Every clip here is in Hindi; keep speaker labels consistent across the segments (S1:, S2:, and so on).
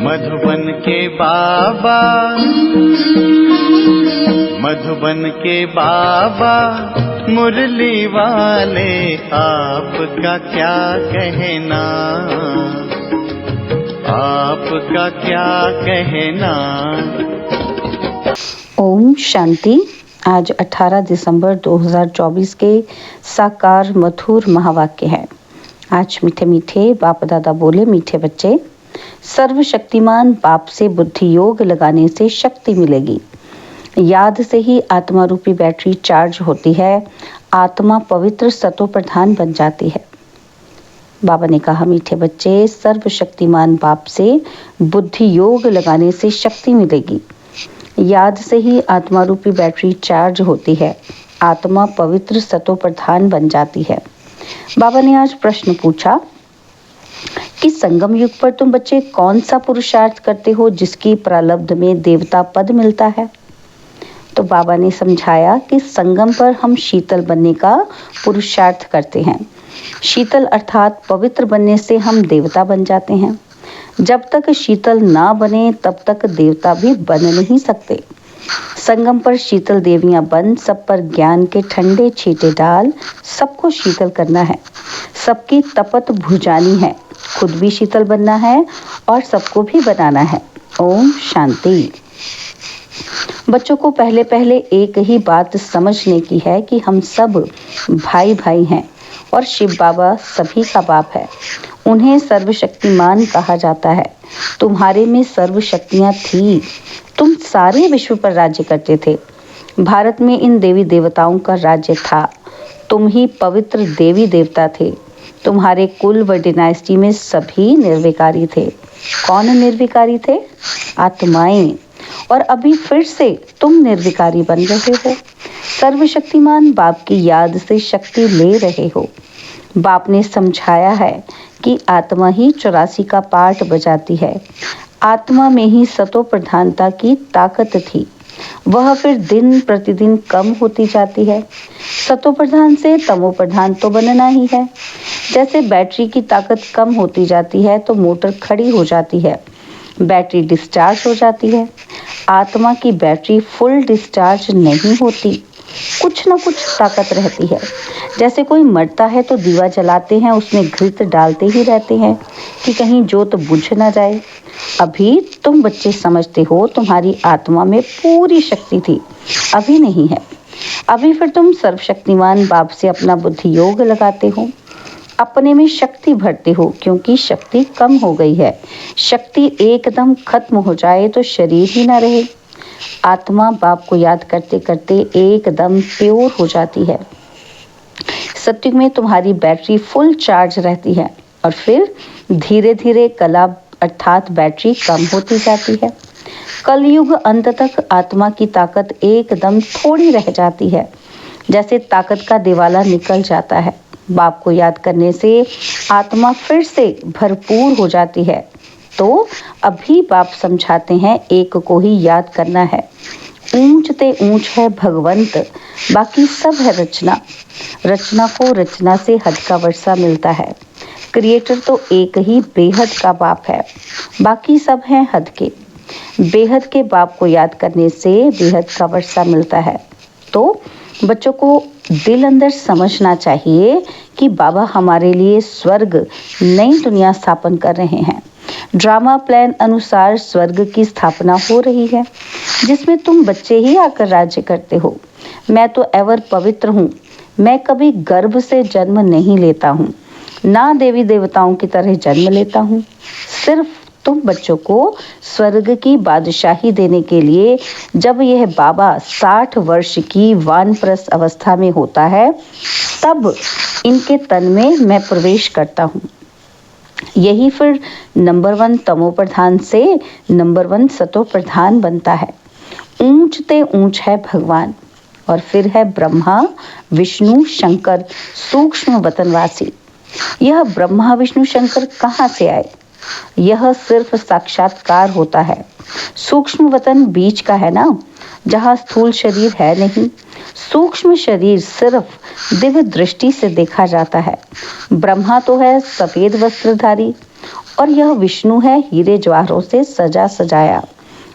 S1: मधुबन के बाबा, मधुबन के बाबा मुरली वाले, आपका क्या कहना, आपका क्या कहना।
S2: ओम शांति। आज 18 दिसंबर 2024 के साकार मधुर महावाक्य है। आज मीठे मीठे बाप दादा बोले, मीठे बच्चे, सर्वशक्तिमान बाप से बुद्धि योग लगाने से शक्ति मिलेगी। याद से ही आत्मा रूपी बैटरी चार्ज होती है, आत्मा पवित्र सतो प्रधान बन जाती है। बाबा ने कहा, मीठे बच्चे, सर्वशक्तिमान बाप से बुद्धि योग लगाने से शक्ति मिलेगी। याद से ही आत्मा रूपी बैटरी चार्ज होती है, आत्मा पवित्र सतो प्रधान बन जाती है। बाबा ने आज प्रश्न पूछा कि संगम युग पर तुम बच्चे कौन सा पुरुषार्थ करते हो जिसकी प्रारब्ध में देवता पद मिलता है। तो बाबा ने समझाया कि संगम पर हम शीतल बनने का पुरुषार्थ करते हैं। शीतल अर्थात पवित्र बनने से हम देवता बन जाते हैं। जब तक शीतल ना बने तब तक देवता भी बन नहीं सकते। संगम पर शीतल देवियां बन सब पर ज्ञान के ठंडे छींटे डाल सबको शीतल करना है, सबकी तपत भुजानी है, खुद भी शीतल बनना है और सबको भी बनाना है। ओम शांति। बच्चों को पहले पहले एक ही बात समझने की है कि हम सब भाई भाई हैं और शिव बाबा सभी का बाप है। उन्हें सर्वशक्तिमान कहा जाता है। तुम्हारे में सर्व शक्तियां थी, तुम सारे विश्व पर राज्य करते थे। भारत में इन देवी देवताओं का राज्य था। तुम ही पवित्र देवी देवता थे। तुम्हारे कुल व डिनाइस्टी में सभी निर्विकारी थे। कौन निर्विकारी थे? आत्माएं। और अभी फिर से तुम निर्विकारी बन रहे हो। सर्वशक्तिमान बाप की याद से शक्ति ले रहे हो। बाप ने समझाया है कि आत्मा ही 84 का पाठ बजाती है। आत्मा में ही सतो प्रधानता की ताकत थी, वह फिर दिन प्रतिदिन कम होती जाती है। सतो प्रधान से तमो प्रधान तो बनना ही है। जैसे बैटरी की ताकत कम होती जाती है तो मोटर खड़ी हो जाती है, बैटरी डिस्चार्ज हो जाती है। आत्मा की बैटरी फुल डिस्चार्ज नहीं होती, कुछ ना कुछ ताकत रहती है। जैसे कोई मरता है तो दीवा जलाते हैं, उसमें घृत डालते ही रहते हैं कि कहीं जोत बुझ ना जाए। अभी तुम बच्चे समझते हो तुम्हारी आत्मा में पूरी शक्ति थी, अभी नहीं है। अभी फिर तुम सर्वशक्तिमान बाप से अपना बुद्धि योग लगाते हो, अपने में शक्ति भरते हो, क्योंकि शक्ति कम हो गई है। शक्ति एकदम खत्म हो जाए तो शरीर ही ना रहे। आत्मा बाप को याद करते करते एकदम प्योर हो जाती है। सत्युग में तुम्हारी बैटरी फुल चार्ज रहती है और फिर धीरे धीरे कला अर्थात बैटरी कम होती जाती है। कलयुग अंत तक आत्मा की ताकत एकदम थोड़ी रह जाती है, जैसे ताकत का दिवाला निकल जाता है। बाप को याद करने से आत्मा फिर से भरपूर हो जाती है। तो अभी बाप समझाते हैं, एक को ही याद करना है। ऊंच ते ऊंच है भगवंत, बाकी सब है रचना। रचना को रचना से हद का वर्षा मिलता है। क्रिएटर तो एक ही बेहद का बाप है, बाकी सब हैं हद के। बेहद के बाप को याद करने से बेहद का वर्षा मिलता है। तो बच्चों को दिल अंदर समझना चाहिए कि बाबा हमारे लिए स्वर्ग नई दुनिया स्थापन कर रहे हैं। ड्रामा प्लान अनुसार स्वर्ग की स्थापना हो रही है, जिसमें तुम बच्चे ही आकर राज्य करते हो। मैं तो एवर पवित्र हूँ। मैं कभी गर्भ से जन्म नहीं लेता हूँ, ना देवी देवताओं की तरह जन्म लेता हूँ। सिर्फ तुम बच्चों को स्वर्ग की बादशाही देने के लिए जब यह बाबा 60 वर्ष की वानप्रस्थ अवस्था में होता है, तब इनके तन में मैं प्रवेश करता हूँ। यही फिर नंबर 1 तमो प्रधान से नंबर 1 सतो प्रधान बनता है। ऊंच ते ऊंच है भगवान और फिर है ब्रह्मा विष्णु शंकर सूक्ष्म वतनवासी। यह ब्रह्मा विष्णु शंकर कहाँ से आए? यह सिर्फ साक्षात्कार होता है। सूक्ष्म वतन बीच का है ना, जहाँ स्थूल शरीर है नहीं। सूक्ष्म शरीर सिर्फ दिव्य दृष्टि से देखा जाता है। ब्रह्मा तो है सफेद वस्त्रधारी और यह विष्णु है हीरे जवाहरों से सजा सजाया।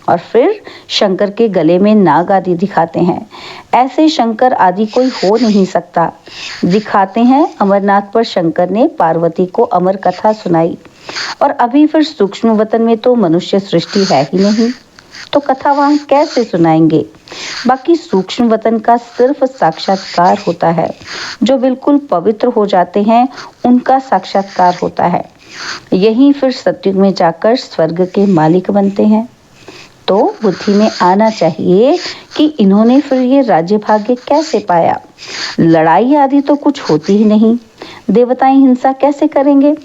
S2: और फिर शंकर के गले में नाग आदि दिखाते हैं। ऐसे शंकर आदि कोई हो नहीं सकता। दिखाते हैं अमरनाथ पर शंकर ने पार्वती को अमर कथा सुनाई। और अभी फिर सूक्ष्म वतन में तो मनुष्य सृष्टि है ही नहीं, तो कथा वहां कैसे सुनाएंगे। बाकी सूक्ष्म वतन का सिर्फ साक्षात्कार होता है। जो बिल्कुल पवित्र हो जाते हैं उनका साक्षात्कार होता है। यही फिर सतयुग में जाकर स्वर्ग के मालिक बनते हैं। तो बुद्धि में आना चाहिए कि इन्होंने फिर ये राज्य भाग्य कैसे पाया। लड़ाई आदि तो कुछ होती ही नहीं, देवताएं हिंसा कैसे करेंगे।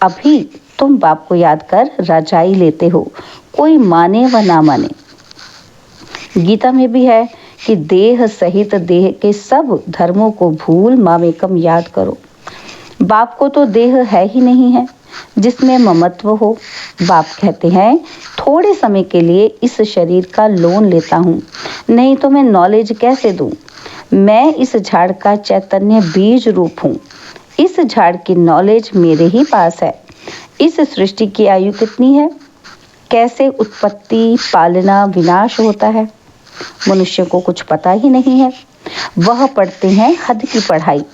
S2: अभी तुम बाप को याद कर राजाई लेते हो, कोई माने व ना माने। गीता में भी है कि देह सहित देह के सब धर्मों को भूल मामेकम याद करो। बाप को तो देह है ही नहीं है जिसमें ममत्व हो। बाप कहते हैं थोड़े समय के लिए इस शरीर का लोन लेता हूँ, नहीं तो मैं नॉलेज कैसे दूँ। मैं इस झाड़ का चैतन्य बीज रूप हूँ। इस झाड़ की नॉलेज मेरे ही पास है। इस सृष्टि की आयु कितनी है, कैसे उत्पत्ति पालना विनाश होता है, मनुष्य को कुछ पता ही नहीं है। वह पढ़ते हैं हद की पढ़ाई।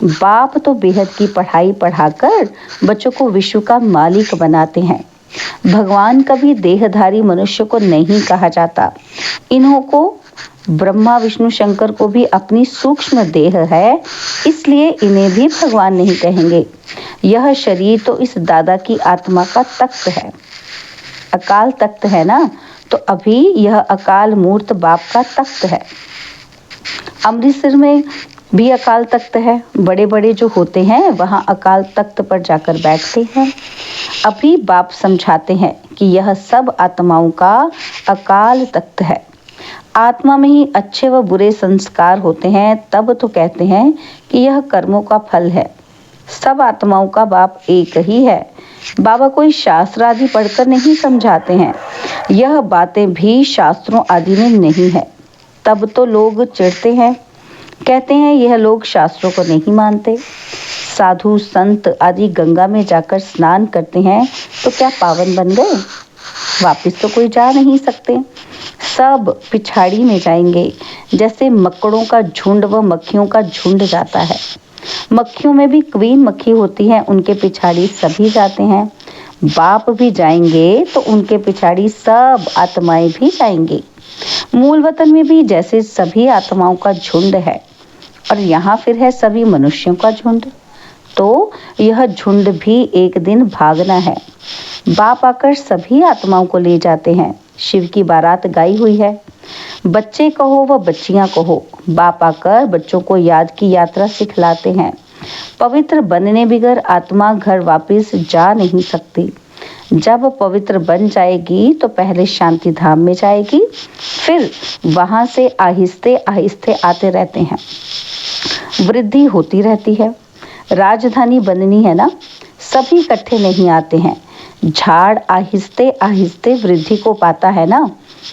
S2: बाप तो बेहद की पढ़ाई पढ़ाकर बच्चों को विश्व का मालिक बनाते हैं। भगवान कभी देहधारी मनुष्य को नहीं कहा जाता। इन्हों को ब्रह्मा विष्णु शंकर को भी अपनी सूक्ष्म देह है, इसलिए इन्हें भी भगवान नहीं कहेंगे। यह शरीर तो इस दादा की आत्मा का तख्त है, अकाल तख्त है ना, तो अभी यह अकाल मूर्त बाप का तख्त है। अमृतसर में भी अकाल तख्त है। बड़े बड़े जो होते हैं वहां अकाल तख्त पर जाकर बैठते हैं। अभी बाप समझाते हैं कि यह सब आत्माओं का अकाल तख्त है। आत्मा में ही अच्छे व बुरे संस्कार होते हैं, तब तो कहते हैं कि यह कर्मों का फल है। सब आत्माओं का बाप एक ही है। बाबा कोई शास्त्र आदि पढ़कर नहीं समझाते हैं। यह बातें भी शास्त्रों आदि में नहीं है। तब तो लोग चिढ़ते हैं, कहते हैं यह लोग शास्त्रों को नहीं मानते। साधु संत आदि गंगा में जाकर स्नान करते हैं तो क्या पावन बन गए? वापिस तो कोई जा नहीं सकते। सब पिछाड़ी में जाएंगे, जैसे मकड़ों का झुंड व मक्खियों का झुंड जाता है। मक्खियों में भी क्वीन मक्खी होती है, उनके पिछाड़ी सभी जाते हैं। बाप भी जाएंगे तो उनके पिछाड़ी सब आत्माएं भी जाएंगी। मूल वतन में भी जैसे सभी आत्माओं का झुंड है और यहाँ फिर है सभी मनुष्यों का झुंड, तो यह झुंड भी एक दिन भागना है। बाप आकर सभी आत्माओं को ले जाते हैं। शिव की बारात गाई हुई है। बच्चे कहो व बच्चियां कहो, बाप आकर बच्चों को याद की यात्रा सिखलाते हैं। पवित्र बनने बगैर आत्मा घर वापस जा नहीं सकती। जब पवित्र बन जाएगी तो पहले शांति धाम में जाएगी, फिर वहां से आहिस्ते आहिस्ते आते रहते हैं। वृद्धि होती रहती है। राजधानी बननी है ना, सभी इकट्ठे नहीं आते हैं। झाड़ आहिस्ते आहिस्ते वृद्धि को पाता है ना,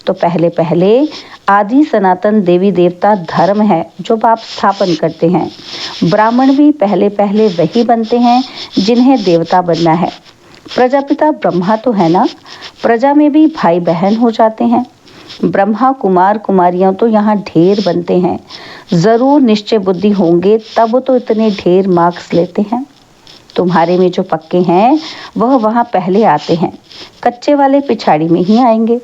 S2: तो पहले पहले आदि सनातन देवी देवता धर्म है जो बाप स्थापन करते हैं। ब्राह्मण भी पहले पहले वही बनते हैं जिन्हें देवता बनना है। प्रजापिता ब्रह्मा तो है ना, प्रजा में भी भाई बहन हो जाते हैं। ब्रह्मा कुमार कुमारियां तो यहाँ ढेर बनते हैं। जरूर निश्चय बुद्धि होंगे तब तो इतने ढेर मार्क्स लेते हैं। तुम्हारे में जो पक्के हैं वह वहाँ पहले आते हैं, कच्चे वाले पिछाड़ी में ही आएंगे।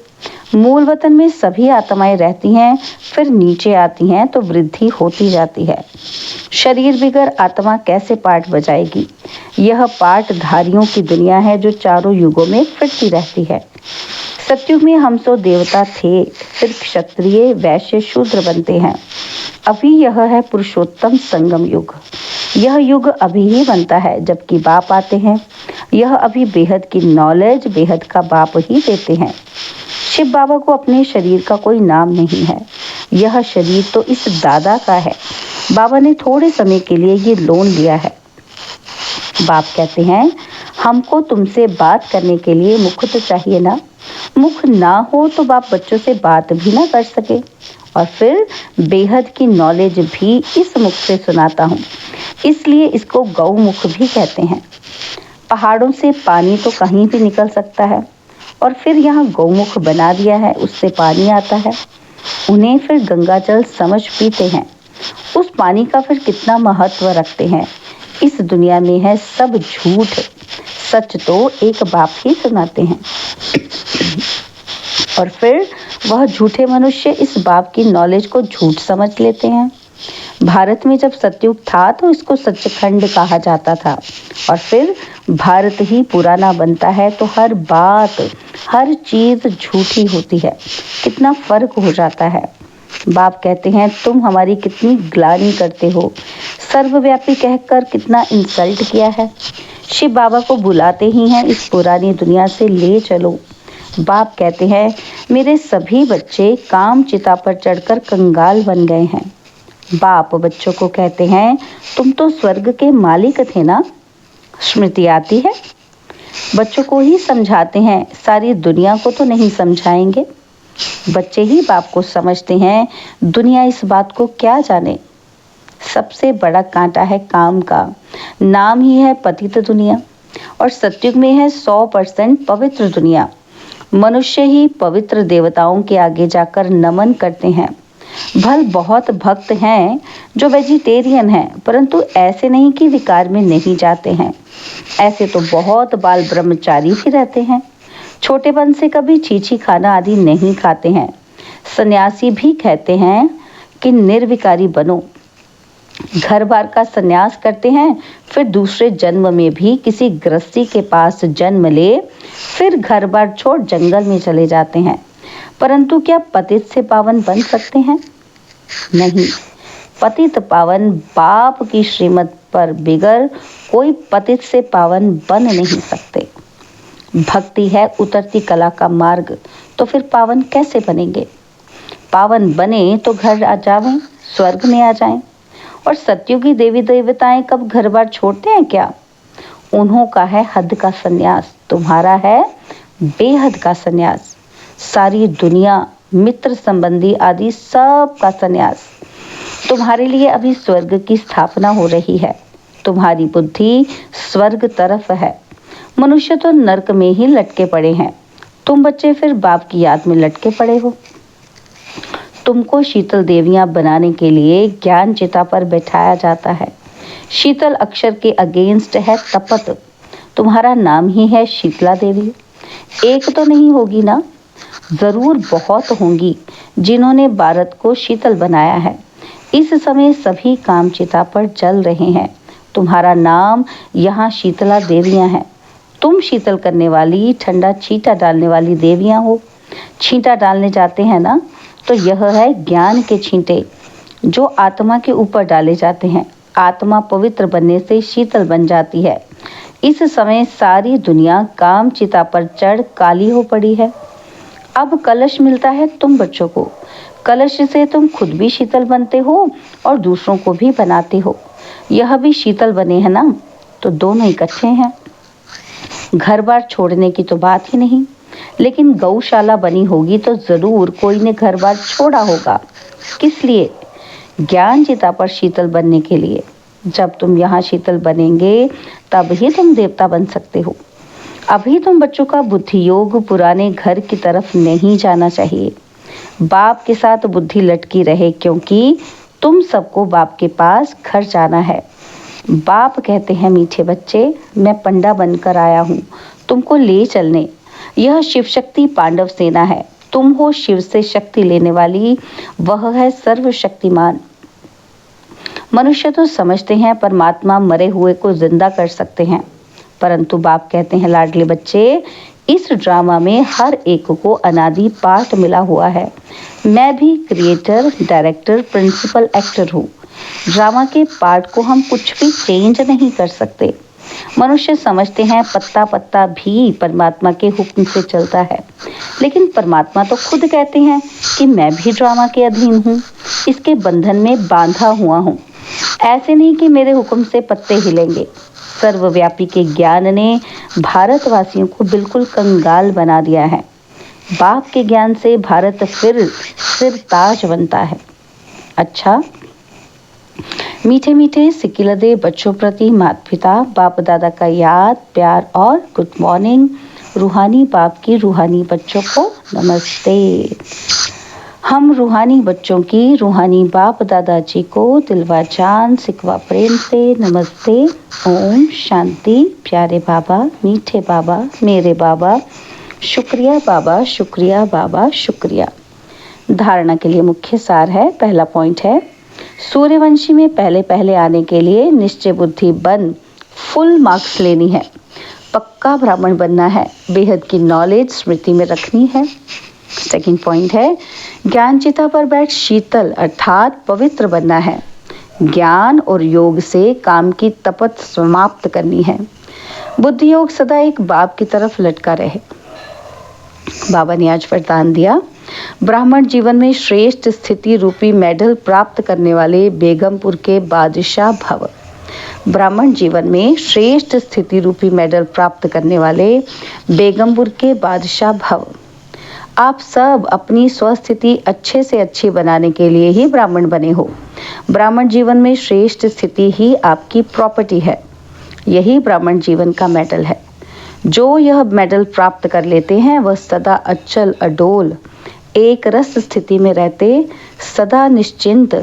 S2: मूल वतन में सभी आत्माएं रहती हैं, फिर नीचे आती हैं तो वृद्धि होती जाती है। शरीर बिगर आत्मा कैसे पाठ बजाएगी? यह पाठ धारियों की दुनिया है जो चारों युगों में फिरती रहती है। सतयुग में हम तो देवता थे, फिर क्षत्रिय वैश्य शूद्र बनते हैं। अभी यह है पुरुषोत्तम संगम युग। यह युग अभी ही बनता है जबकि बाप आते हैं। यह अभी बेहद की नॉलेज बेहद का बाप ही देते हैं। शिव बाबा को अपने शरीर का कोई नाम नहीं है। यह शरीर तो इस दादा का है। बाबा ने थोड़े समय के लिए ये लोन लिया है। बाप कहते हैं हमको तुमसे बात करने के लिए मुख तो चाहिए ना। मुख ना हो तो बाप बच्चों से बात भी ना कर सके। और फिर बेहद की नॉलेज भी इस मुख से सुनाता हूँ, इसलिए इसको गौ मुख भी कहते हैं। पहाड़ों से पानी तो कहीं भी निकल सकता है, और फिर यहाँ गौमुख बना दिया है, उससे पानी आता है। उन्हें फिर गंगा जल समझ पीते हैं। उस पानी का फिर कितना महत्व रखते हैं। इस दुनिया में है सब झूठ, सच तो एक बाप ही सुनाते हैं। और फिर वह झूठे मनुष्य इस बाप की नॉलेज को झूठ समझ लेते हैं। भारत में जब सतयुग था तो इसको सचखंड कहा जाता था, और फिर भारत ही पुराना बनता है तो हर बात, हर चीज झूठी होती है। कितना फर्क हो जाता है। बाप कहते हैं तुम हमारी कितनी ग्लानि करते हो, सर्वव्यापी कहकर कितना इंसल्ट किया है। शिव बाबा को बुलाते ही हैं इस पुरानी दुनिया से ले चलो। बाप कहते हैं मेरे सभी बच्चे काम चिता पर चढ़कर कंगाल बन गए हैं। बाप बच्चों को कहते हैं तुम तो स्वर्ग के मालिक थे ना, स्मृति आती है। बच्चों को ही समझाते हैं, सारी दुनिया को तो नहीं समझाएंगे। बच्चे ही बाप को समझते हैं, दुनिया इस बात को क्या जाने। सबसे बड़ा कांटा है काम का, नाम ही है पतित दुनिया, और सतयुग में है 100% पवित्र दुनिया। मनुष्य ही पवित्र देवताओं के आगे जाकर नमन करते हैं। भल बहुत भक्त हैं जो वेजिटेरियन हैं, परंतु ऐसे नहीं कि विकार में नहीं जाते हैं। ऐसे तो बहुत बाल ब्रह्मचारी भी रहते हैं, छोटेपन से कभी छीछी खाना आदि नहीं खाते हैं। सन्यासी भी कहते हैं कि निर्विकारी बनो, घर बार का सन्यास करते हैं, फिर दूसरे जन्म में भी किसी गृहस्थी के पास जन्म ले, फिर घर बार छोड़ जंगल में चले जाते हैं। परंतु क्या पतित से पावन बन सकते हैं? नहीं, पतित पावन बाप की श्रीमत पर बिगर कोई पतित से पावन बन नहीं सकते। भक्ति है उतरती कला का मार्ग, तो फिर पावन कैसे बनेंगे? पावन बने तो घर आ जावें, स्वर्ग में आ जाएं। और सतयुगी देवी देवताएं कब घर बार छोड़ते हैं क्या? उन्हों का है हद का सन्यास, तुम्हारा है बेहद का सन्यास। सारी दुनिया, मित्र संबंधी आदि सब का सन्यास। तुम्हारे लिए अभी स्वर्ग की स्थापना हो रही है। तुम्हारी बुद्धि स्वर्ग तरफ है, मनुष्य तो नरक में ही लटके पड़े हैं। तुम बच्चे फिर बाप की याद में लटके पड़े हो। तुमको शीतल देवियां बनाने के लिए ज्ञान चिता पर बैठाया जाता है। शीतल अक्षर के अगेंस्ट है तपत। तुम्हारा नाम ही है शीतला देवी। एक तो नहीं होगी ना, जरूर बहुत होंगी जिन्होंने भारत को शीतल बनाया है। इस समय सभी काम चिता पर जल रहे हैं। तुम्हारा नाम यहाँ शीतला देवियां हैं। तुम शीतल करने वाली, ठंडा छींटा डालने वाली देवियां हो। छींटा डालने जाते हैं ना, तो यह है ज्ञान के छींटे जो आत्मा के ऊपर डाले जाते हैं। आत्मा पवित्र बनने से शीतल बन जाती है। इस समय सारी दुनिया काम चिता पर चढ़ काली हो पड़ी है। अब कलश मिलता है तुम बच्चों को। कलश से तुम खुद भी शीतल बनते हो और दूसरों को भी बनाते हो। यह भी शीतल बने हैं ना, तो दोनों इकट्ठे हैं। घर बार छोड़ने की तो बात ही नहीं, लेकिन गौशाला बनी होगी तो जरूर कोई ने घर बार छोड़ा होगा। किस लिए? ज्ञान चिता पर शीतल बनने के लिए। जब तुम यहाँ शीतल बनेंगे तब ही तुम देवता बन सकते हो। अभी तुम बच्चों का बुद्धि योग पुराने घर की तरफ नहीं जाना चाहिए। बाप के साथ बुद्धि लटकी रहे, क्योंकि तुम सबको बाप के पास घर जाना है। बाप कहते हैं मीठे बच्चे, मैं पंडा बनकर आया हूँ तुमको ले चलने। यह शिव शक्ति पांडव सेना है। तुम हो शिव से शक्ति लेने वाली, वह है सर्वशक्तिमान। मनुष्य तो समझते हैं परमात्मा मरे हुए को जिंदा कर सकते हैं, परंतु बाप कहते हैं लाडले बच्चे, इस ड्रामा में हर एक को अनादि पार्ट मिला हुआ है। मैं भी क्रिएटर, डायरेक्टर, प्रिंसिपल एक्टर हूँ। ड्रामा के पार्ट को हम कुछ भी चेंज नहीं कर सकते। मनुष्य समझते हैं पत्ता पत्ता भी परमात्मा के हुक्म से चलता है, लेकिन परमात्मा तो खुद कहते हैं कि मैं भी ड्रामा के अधीन हूँ, इसके बंधन में बांधा हुआ हूँ। ऐसे नहीं कि मेरे हुक्म से पत्ते हिलेंगे। सर्वव्यापी के ज्ञान ने भारतवासियों को बिल्कुल कंगाल बना दिया है। बाप के ज्ञान से भारत फिर सिर ताज बनता है। अच्छा, मीठे मीठे सिकिलदे बच्चों प्रति माता पिता बाप दादा का याद प्यार और गुड मॉर्निंग। रूहानी बाप की रूहानी बच्चों को नमस्ते। हम रूहानी बच्चों की रूहानी बाप दादाजी को दिलवा जान सिकवा प्रेम से नमस्ते। ओम शांति। प्यारे बाबा, मीठे बाबा, मेरे बाबा, शुक्रिया बाबा, शुक्रिया बाबा, शुक्रिया। धारणा के लिए मुख्य सार है। पहला पॉइंट है, सूर्यवंशी में पहले पहले आने के लिए निश्चय बुद्धि बन फुल मार्क्स लेनी है, पक्का ब्राह्मण बनना है, बेहद की नॉलेज स्मृति में रखनी है। सेकंड पॉइंट है, ज्ञान चिता पर बैठ शीतल अर्थात पवित्र बनना है, ज्ञान और योग से काम की तपत समाप्त करनी है। बुद्धि योग सदा एक बाप की तरफ लटका रहे। बाबा ने आज वरदान दिया, ब्राह्मण जीवन में श्रेष्ठ स्थिति रूपी मेडल प्राप्त करने वाले बेगमपुर के बादशाह भव। ब्राह्मण जीवन में श्रेष्ठ स्थिति रूपी मेडल प्राप्त करने वाले बेगमपुर के बादशाह भव। आप सब अपनी स्वस्थिति अच्छे से अच्छी बनाने के लिए ही ब्राह्मण बने हो। ब्राह्मण जीवन में श्रेष्ठ स्थिति ही आपकी प्रॉपर्टी है। यही ब्राह्मण जीवन का मेडल है। जो यह मेडल प्राप्त कर लेते हैं वह सदा अचल अडोल एक रस स्थिति में रहते सदा निश्चिंत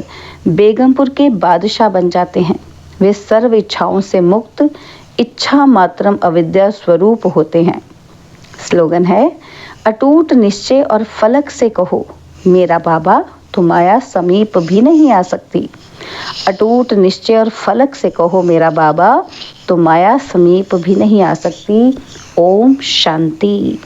S2: बेगमपुर के बादशाह बन जाते हैं। वे सर्व इच्छाओं से मुक्त इच्छा मात्रम अविद्या स्वरूप होते हैं। स्लोगन है, अटूट निश्चय और फलक से कहो मेरा बाबा तो माया समीप भी नहीं आ सकती। अटूट निश्चय और फलक से कहो मेरा बाबा तो माया समीप भी नहीं आ सकती। ओम शांति।